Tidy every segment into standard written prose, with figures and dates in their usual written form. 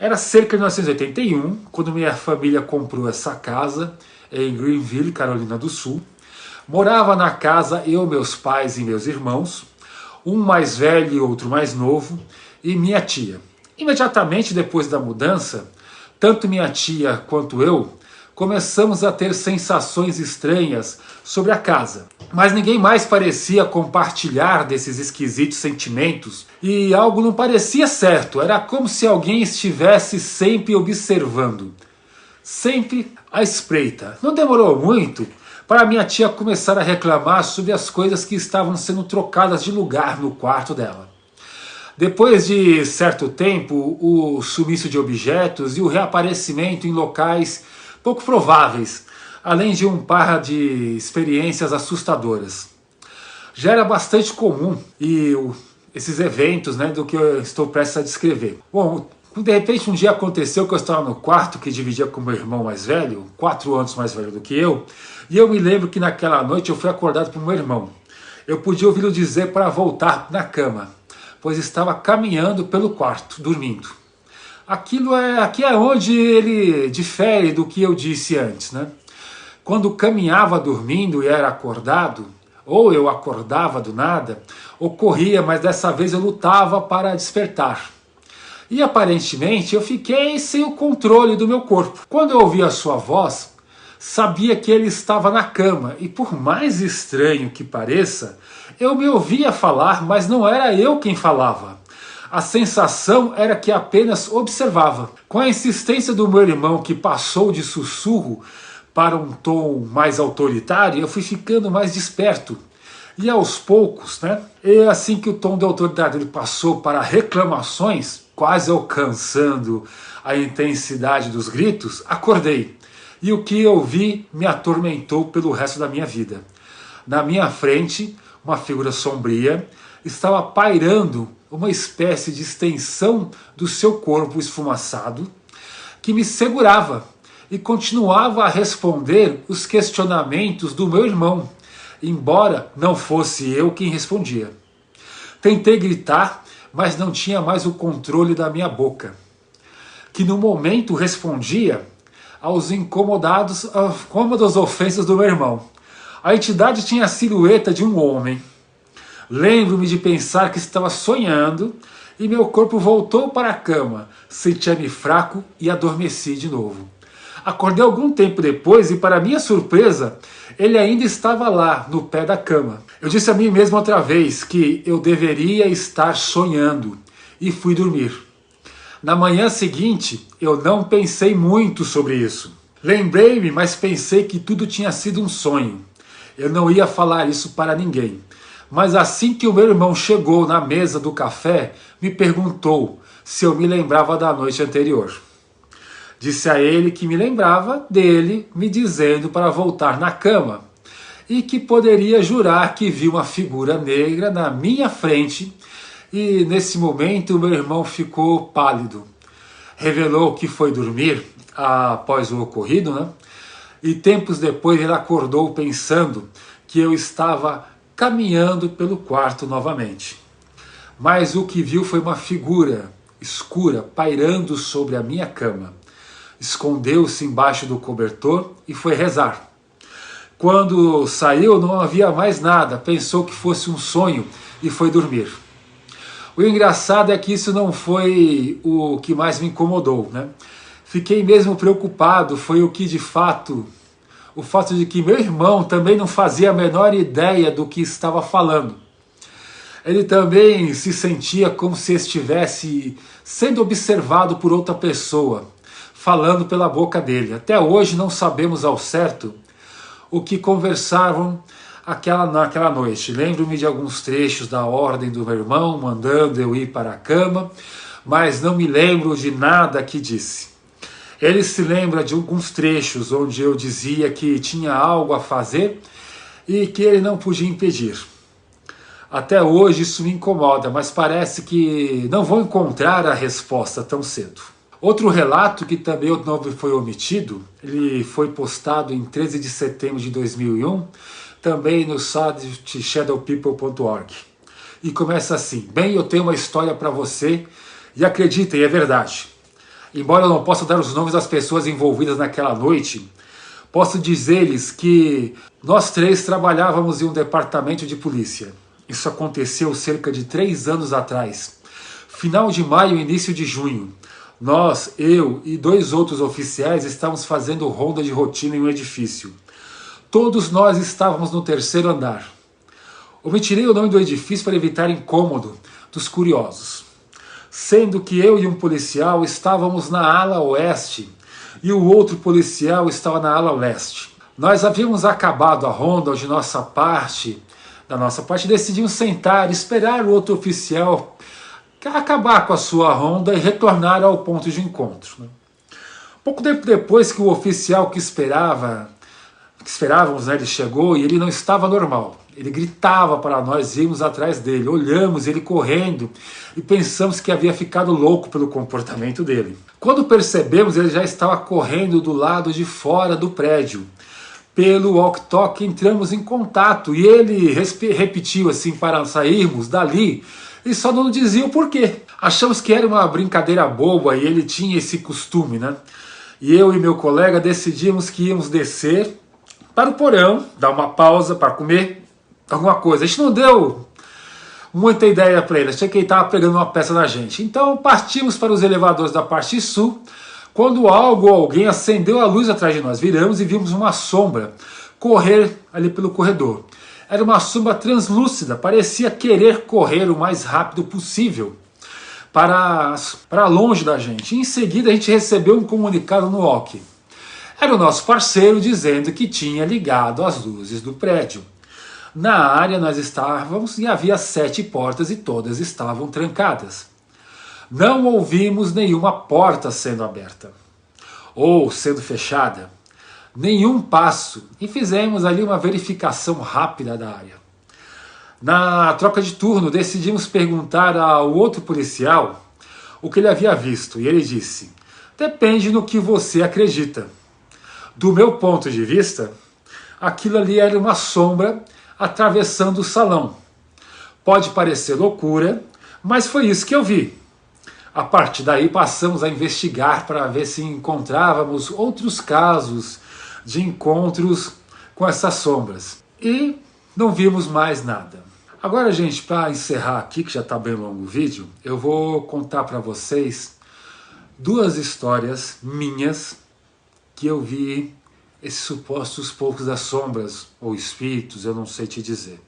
Era cerca de 1981, quando minha família comprou essa casa em Greenville, Carolina do Sul. Morava na casa eu, meus pais e meus irmãos, um mais velho e outro mais novo, e minha tia. Imediatamente depois da mudança, tanto minha tia quanto eu começamos a ter sensações estranhas sobre a casa. Mas ninguém mais parecia compartilhar desses esquisitos sentimentos e algo não parecia certo. Era como se alguém estivesse sempre observando, sempre à espreita. Não demorou muito para minha tia começar a reclamar sobre as coisas que estavam sendo trocadas de lugar no quarto dela. Depois de certo tempo, o sumiço de objetos e o reaparecimento em locais pouco prováveis, além de um par de experiências assustadoras. Já era bastante comum esses eventos, né, do que eu estou prestes a descrever. Bom, de repente um dia aconteceu que eu estava no quarto que dividia com meu irmão mais velho, 4 anos mais velho do que eu, e eu me lembro que naquela noite eu fui acordado por meu irmão. Eu podia ouvi-lo dizer para voltar na cama, pois estava caminhando pelo quarto, dormindo. Aqui é onde ele difere do que eu disse antes, né? Quando caminhava dormindo e era acordado, ou eu acordava do nada, ocorria, mas dessa vez eu lutava para despertar. E aparentemente eu fiquei sem o controle do meu corpo. Quando eu ouvi a sua voz, sabia que ele estava na cama, e por mais estranho que pareça, eu me ouvia falar, mas não era eu quem falava. A sensação era que apenas observava. Com a insistência do meu irmão, que passou de sussurro para um tom mais autoritário, eu fui ficando mais desperto. E aos poucos, né? E assim que o tom de autoridade ele passou para reclamações, quase alcançando a intensidade dos gritos, acordei. E o que eu vi me atormentou pelo resto da minha vida. Na minha frente, uma figura sombria estava pairando uma espécie de extensão do seu corpo esfumaçado, que me segurava e continuava a responder os questionamentos do meu irmão, embora não fosse eu quem respondia. Tentei gritar, mas não tinha mais o controle da minha boca, que no momento respondia às incômodas ofensas do meu irmão. A entidade tinha a silhueta de um homem. Lembro-me de pensar que estava sonhando e meu corpo voltou para a cama, sentia-me fraco e adormeci de novo. Acordei algum tempo depois e, para minha surpresa, ele ainda estava lá, no pé da cama. Eu disse a mim mesmo outra vez que eu deveria estar sonhando e fui dormir. Na manhã seguinte, eu não pensei muito sobre isso. Lembrei-me, mas pensei que tudo tinha sido um sonho. Eu não ia falar isso para ninguém. Mas assim que o meu irmão chegou na mesa do café, me perguntou se eu me lembrava da noite anterior. Disse a ele que me lembrava dele me dizendo para voltar na cama e que poderia jurar que viu uma figura negra na minha frente, e nesse momento o meu irmão ficou pálido. Revelou que foi dormir após o ocorrido, né? E tempos depois ele acordou pensando que eu estava caminhando pelo quarto novamente. Mas o que viu foi uma figura escura pairando sobre a minha cama. Escondeu-se embaixo do cobertor e foi rezar. Quando saiu não havia mais nada, pensou que fosse um sonho e foi dormir. O engraçado é que isso não foi o que mais me incomodou, né? Fiquei mesmo preocupado, foi o que de fato... O fato de que meu irmão também não fazia a menor ideia do que estava falando. Ele também se sentia como se estivesse sendo observado por outra pessoa, falando pela boca dele. Até hoje não sabemos ao certo o que conversavam naquela noite. Lembro-me de alguns trechos da ordem do meu irmão, mandando eu ir para a cama, mas não me lembro de nada que disse. Ele se lembra de alguns trechos onde eu dizia que tinha algo a fazer e que ele não podia impedir. Até hoje isso me incomoda, mas parece que não vou encontrar a resposta tão cedo. Outro relato que também não foi omitido, ele foi postado em 13 de setembro de 2001, também no site shadowpeople.org. E começa assim: bem, eu tenho uma história para você e acreditem, é verdade. Embora eu não possa dar os nomes das pessoas envolvidas naquela noite, posso dizer-lhes que nós três trabalhávamos em um departamento de polícia. Isso aconteceu cerca de 3 anos atrás. Final de maio e início de junho. Nós, eu e 2 outros oficiais estávamos fazendo ronda de rotina em um edifício. Todos nós estávamos no 3º andar. Omitirei o nome do edifício para evitar incômodo dos curiosos. Sendo que eu e um policial estávamos na ala oeste e o outro policial estava na ala leste. Nós havíamos acabado a ronda de nossa parte, decidimos sentar e esperar o outro oficial acabar com a sua ronda e retornar ao ponto de encontro. Pouco tempo depois que o oficial que esperávamos, ele chegou e ele não estava normal. Ele gritava para nós irmos atrás dele, olhamos ele correndo e pensamos que havia ficado louco pelo comportamento dele. Quando percebemos, ele já estava correndo do lado de fora do prédio. Pelo walkie-talkie entramos em contato e ele repetiu assim para sairmos dali e só não dizia o porquê. Achamos que era uma brincadeira boba e ele tinha esse costume, né? E eu e meu colega decidimos que íamos descer para o porão, dar uma pausa para comer alguma coisa. A gente não deu muita ideia para ele, achei que ele estava pegando uma peça na gente. Então partimos para os elevadores da parte sul, quando algo ou alguém acendeu a luz atrás de nós. Viramos e vimos uma sombra correr ali pelo corredor. Era uma sombra translúcida, parecia querer correr o mais rápido possível para longe da gente. Em seguida a gente recebeu um comunicado no walkie. Era o nosso parceiro dizendo que tinha ligado as luzes do prédio. Na área nós estávamos e havia 7 portas e todas estavam trancadas. Não ouvimos nenhuma porta sendo aberta ou sendo fechada, nenhum passo, e fizemos ali uma verificação rápida da área. Na troca de turno decidimos perguntar ao outro policial o que ele havia visto e ele disse: depende no que você acredita. Do meu ponto de vista, aquilo ali era uma sombra atravessando o salão. Pode parecer loucura, mas foi isso que eu vi. A partir daí passamos a investigar para ver se encontrávamos outros casos de encontros com essas sombras. E não vimos mais nada. Agora, gente, para encerrar aqui, que já está bem longo o vídeo, eu vou contar para vocês 2 histórias minhas que eu vi esses supostos poucos das sombras, ou espíritos, eu não sei te dizer.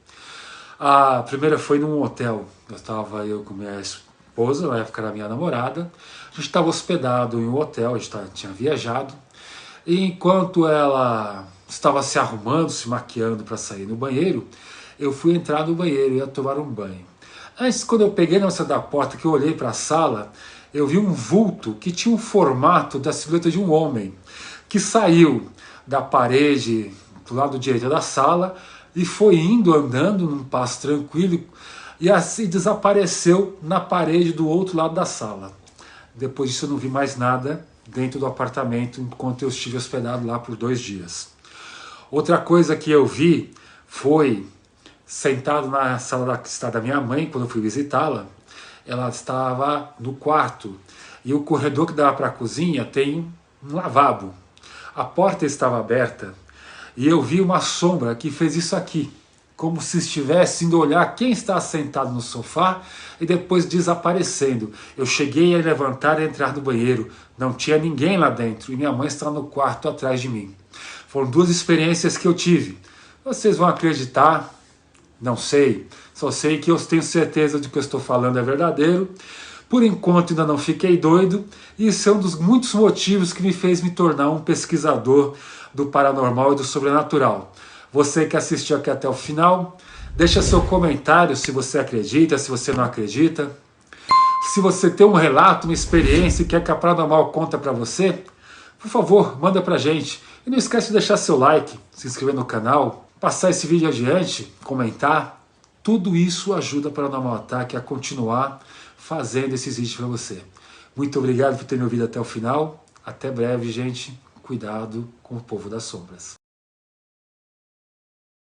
A primeira foi num hotel. Eu com minha esposa, na época era minha namorada, a gente estava hospedado em um hotel, a gente tinha viajado, e enquanto ela estava se arrumando, se maquiando para sair no banheiro, eu fui entrar no banheiro e ia tomar um banho. Antes, quando eu peguei na moça da porta, que eu olhei para a sala, eu vi um vulto que tinha um formato da silhueta de um homem, que saiu da parede do lado direito da sala e foi indo, andando num passo tranquilo e assim desapareceu na parede do outro lado da sala. Depois disso eu não vi mais nada dentro do apartamento enquanto eu estive hospedado lá por 2 dias. Outra coisa que eu vi foi sentado na sala da minha mãe, quando eu fui visitá-la, ela estava no quarto e o corredor que dava para a cozinha tem um lavabo. A porta estava aberta e eu vi uma sombra que fez isso aqui, como se estivesse indo olhar quem está sentado no sofá e depois desaparecendo. Eu cheguei a levantar e entrar no banheiro, não tinha ninguém lá dentro e minha mãe estava no quarto atrás de mim. Foram 2 experiências que eu tive. Vocês vão acreditar? Não sei. Só sei que eu tenho certeza de que eu estou falando é verdadeiro. Por enquanto ainda não fiquei doido, e isso é um dos muitos motivos que me fez me tornar um pesquisador do paranormal e do sobrenatural. Você que assistiu aqui até o final, deixa seu comentário se você acredita, se você não acredita. Se você tem um relato, uma experiência e quer que a Paranormal conta para você, por favor, manda pra gente. E não esquece de deixar seu like, se inscrever no canal, passar esse vídeo adiante, comentar. Tudo isso ajuda a Paranormal Ataque a continuar fazendo esses vídeos para você. Muito obrigado por ter me ouvido até o final. Até breve, gente. Cuidado com o povo das sombras.